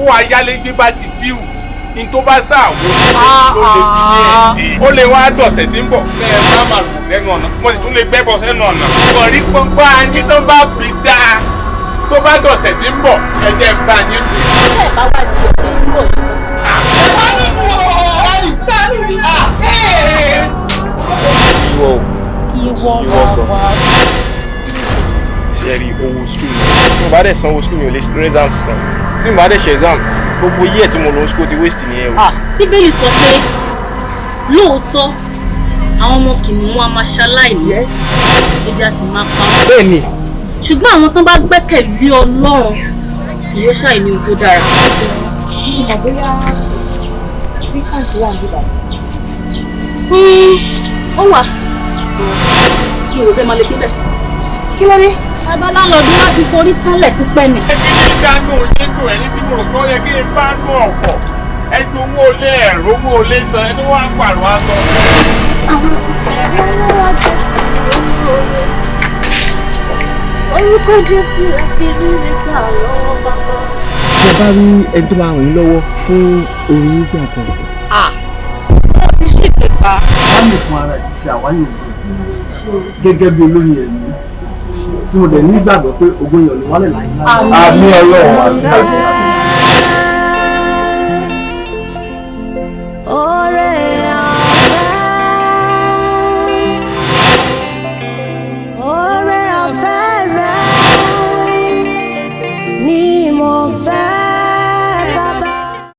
tọ́wọ́ ayálégbé bá ti díù ní tó bá sáàwó ló lè fi ní ẹ̀sìn. Ó lè wá dọ̀sẹ̀ tí ń bọ̀ bẹ́ẹ̀ bá máa lù lẹ́nu ọ̀nà. Mo sì tún lè gbẹ́bọ̀ sẹ́nu ọ̀nà. Kọ̀rí pọ́npá yín tó bá fi dáa tó bá dọ̀sẹ̀ tí ń bọ̀ ẹ̀jẹ̀ bá yín lù. Ṣé ẹ̀ bá wá di ọ̀sẹ̀ tí ń bọ̀ yìí? Kí wọ́n wá. Ṣé rí owó school mi? Tí mo bá dẹ̀ sanwó school mi ò lè ṣe exam san. Tí mo bá dẹ̀ ṣe exam, gbogbo year tí mo lọ school ti waste nìyẹn o. Bíbélì sọ pé lóòótọ́ àwọn ọmọ kìnìún a máa ṣaláìní. Ebi a sì máa pa wọ́n. Bẹ́ẹ̀ni. Ṣùgbọ́n àwọn tó bá gbẹ́kẹ̀lé Ọlọ́run kì yóò ṣàìní ohun tó dára. Ìgbà bóyá fíkàǹtì wà níbà. Ó wà. Kí o fẹ́ máa lè gbé bẹ̀ ṣe. Kí ló dé? Babaláńlọ́dún láti forí sánlẹ̀ ti pẹ́ ni. Ẹbí ní ìdáná òyìnbó ẹ̀ níbi mo rò kọ́ yẹ kí n bá nù ọ̀pọ̀. Ẹ ju owó ilé ẹ̀rọ owó ilé san ẹ tó wá ń pàrọ̀ aṣọ. Orúkọ Jésù ẹbí rírì gbà lọ́wọ́ bàbá. Ṣé bá rí ẹni tó máa ràn yín lọ́wọ́ fún orin yín tí a kọ? Ó ṣì tẹ̀sà. Wọ́n lè fún ara ẹ̀ ti ṣe àwáyé òjò gẹ́gẹ́ bí olórin ẹ̀mí tí mo dẹ̀ ní ìgbàgbọ́ pé ògbóyè ọ̀nà wálẹ̀ láyé náà. Àmín Ọlọ́run àmín. Ọ̀rẹ́